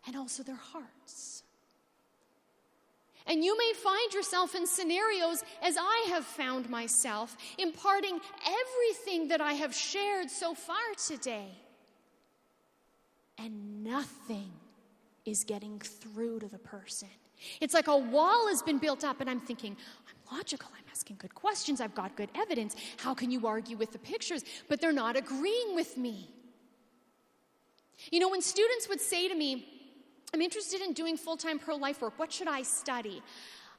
and also their hearts. And you may find yourself in scenarios, as I have found myself, imparting everything that I have shared so far today, and nothing is getting through to the person. It's like a wall has been built up, and I'm thinking, I'm logical, I'm asking good questions, I've got good evidence. How can you argue with the pictures? But they're not agreeing with me. You know, when students would say to me, I'm interested in doing full-time pro-life work, what should I study?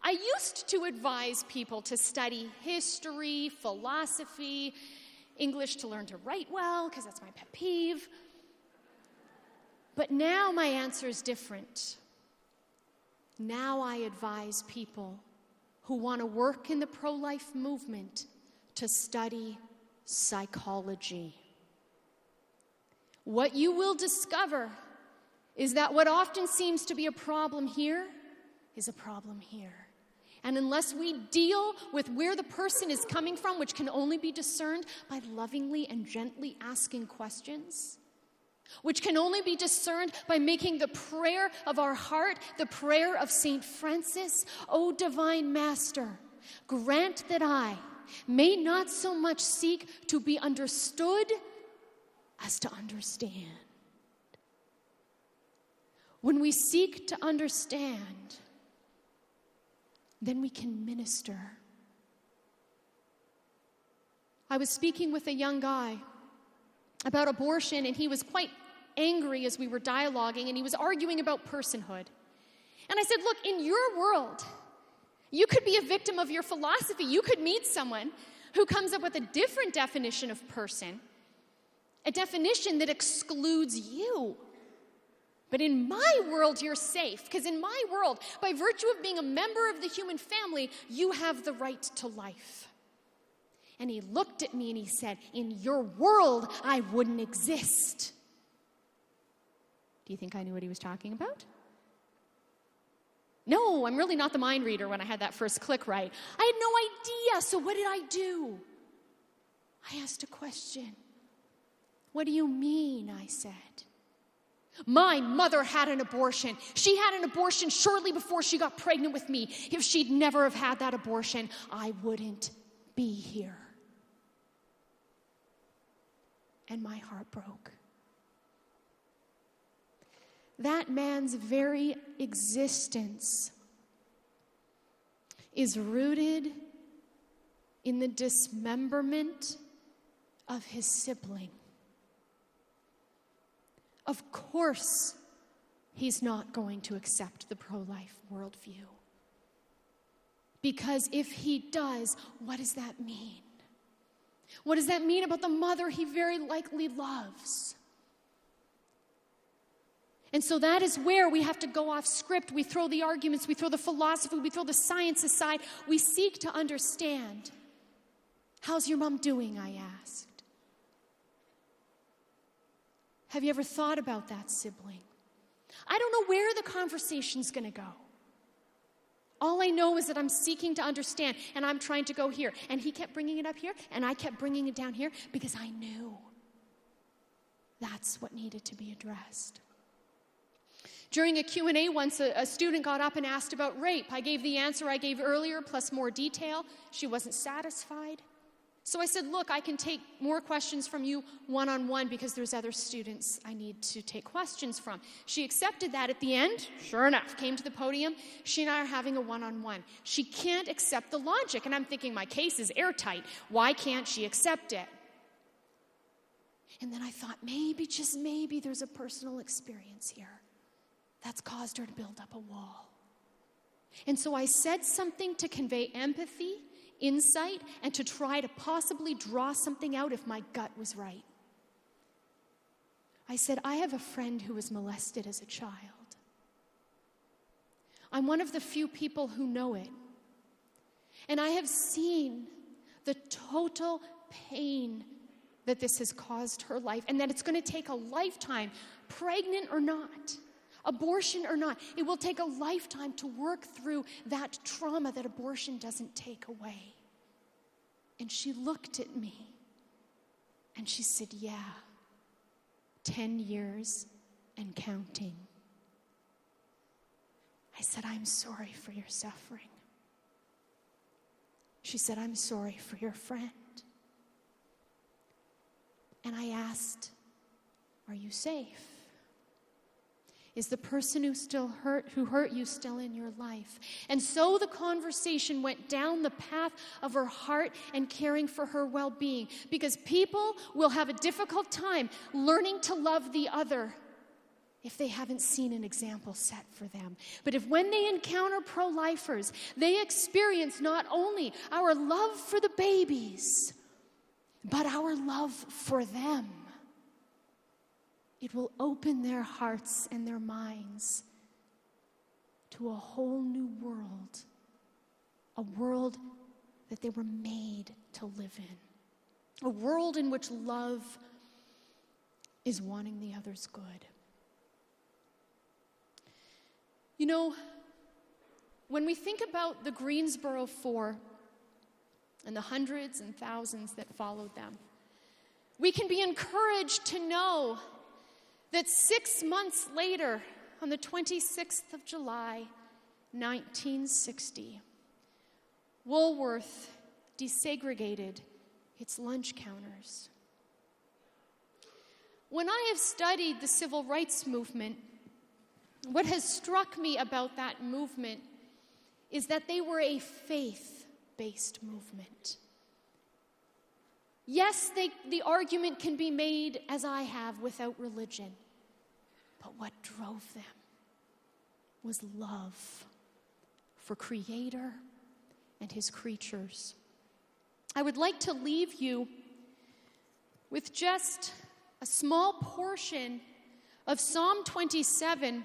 I used to advise people to study history, philosophy, English to learn to write well, because that's my pet peeve. But now my answer is different. Now I advise people who want to work in the pro-life movement to study psychology. What you will discover is that what often seems to be a problem here is a problem here. And unless we deal with where the person is coming from, which can only be discerned by lovingly and gently asking questions, which can only be discerned by making the prayer of our heart the prayer of St. Francis, O divine Master, grant that I may not so much seek to be understood as to understand. When we seek to understand, then we can minister. I was speaking with a young guy about abortion, and he was quite angry as we were dialoguing, and he was arguing about personhood. And I said, look, in your world, you could be a victim of your philosophy. You could meet someone who comes up with a different definition of person, a definition that excludes you. But in my world, you're safe, because in my world, by virtue of being a member of the human family, you have the right to life. And he looked at me and he said, in your world, I wouldn't exist. Do you think I knew what he was talking about? No, I'm really not the mind reader when I had that first click right. I had no idea, so what did I do? I asked a question. What do you mean, I said. My mother had an abortion. She had an abortion shortly before she got pregnant with me. If she'd never have had that abortion, I wouldn't be here. And my heart broke. That man's very existence is rooted in the dismemberment of his sibling. Of course, he's not going to accept the pro-life worldview. Because if he does, what does that mean? What does that mean about the mother he very likely loves? And so that is where we have to go off script. We throw the arguments, we throw the philosophy, we throw the science aside. We seek to understand. How's your mom doing, I asked. Have you ever thought about that sibling? I don't know where the conversation's going to go. All I know is that I'm seeking to understand, and I'm trying to go here. And he kept bringing it up here, and I kept bringing it down here, because I knew that's what needed to be addressed. During a Q&A once, a student got up and asked about rape. I gave the answer I gave earlier, plus more detail. She wasn't satisfied. So I said, look, I can take more questions from you one-on-one because there's other students I need to take questions from. She accepted that at the end, sure enough, came to the podium. She and I are having a one-on-one. She can't accept the logic, and I'm thinking my case is airtight. Why can't she accept it? And then I thought, maybe, just maybe, there's a personal experience here that's caused her to build up a wall. And so I said something to convey empathy, insight, and to try to possibly draw something out if my gut was right. I said, I have a friend who was molested as a child. I'm one of the few people who know it. And I have seen the total pain that this has caused her life, and that it's going to take a lifetime, pregnant or not, abortion or not. It will take a lifetime to work through that trauma that abortion doesn't take away. And she looked at me and she said, yeah, 10 years and counting. I said, I'm sorry for your suffering. She said, I'm sorry for your friend. And I asked, are you safe? Is the person who hurt you still in your life? And so the conversation went down the path of her heart and caring for her well-being. Because people will have a difficult time learning to love the other if they haven't seen an example set for them. But if when they encounter pro-lifers, they experience not only our love for the babies, but our love for them, it will open their hearts and their minds to a whole new world, a world that they were made to live in, a world in which love is wanting the other's good. You know, when we think about the Greensboro Four and the hundreds and thousands that followed them, we can be encouraged to know that 6 months later, on the 26th of July, 1960, Woolworth desegregated its lunch counters. When I have studied the civil rights movement, what has struck me about that movement is that they were a faith-based movement. Yes, the argument can be made, as I have, without religion. But what drove them was love for Creator and His creatures. I would like to leave you with just a small portion of Psalm 27,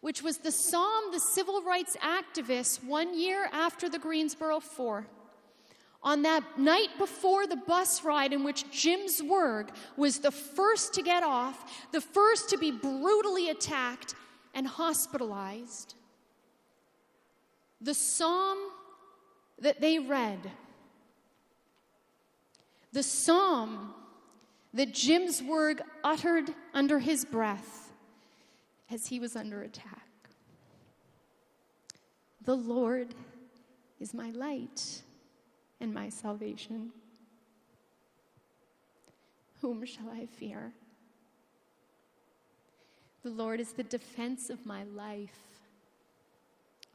which was the psalm the civil rights activists 1 year after the Greensboro Four, on that night before the bus ride in which Jim Zwerg was the first to get off, the first to be brutally attacked and hospitalized, the psalm that they read, the psalm that Jim Zwerg uttered under his breath as he was under attack. The Lord is my light and my salvation. Whom shall I fear? The Lord is the defense of my life.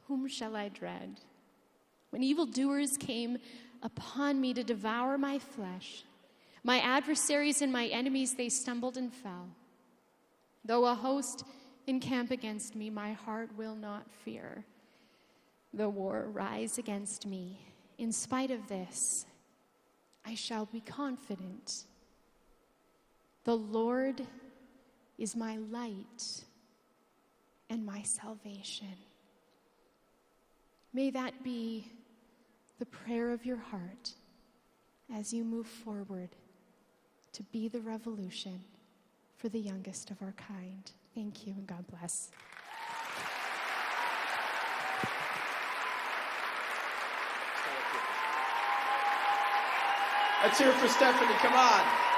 Whom shall I dread? When evildoers came upon me to devour my flesh, my adversaries and my enemies, they stumbled and fell. Though a host encamp against me, my heart will not fear. Though war rise against me, in spite of this, I shall be confident. The Lord is my light and my salvation. May that be the prayer of your heart as you move forward to be the revolution for the youngest of our kind. Thank you and God bless. Let's hear it for Stephanie. Come on.